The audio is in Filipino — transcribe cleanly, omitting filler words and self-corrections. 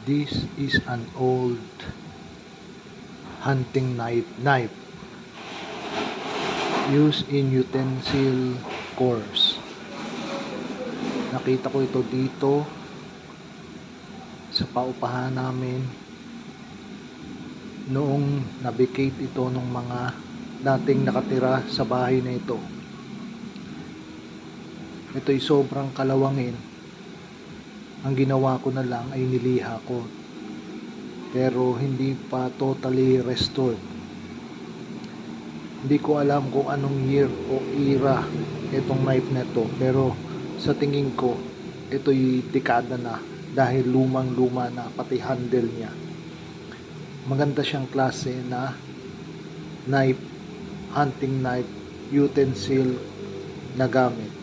This is an old hunting knife used in utensil course. Nakita ko ito dito sa paupahan namin noong nabikate ito ng mga dating nakatira sa bahay na ito. Ito'y sobrang kalawangin. Ang ginawa ko na lang ay niliha ko, pero hindi pa totally restored. Hindi ko alam kung anong year o era itong knife na ito, pero sa tingin ko ito'y dekada na dahil lumang-luma na pati handle niya. Maganda siyang klase na knife, hunting knife, utensil na gamit.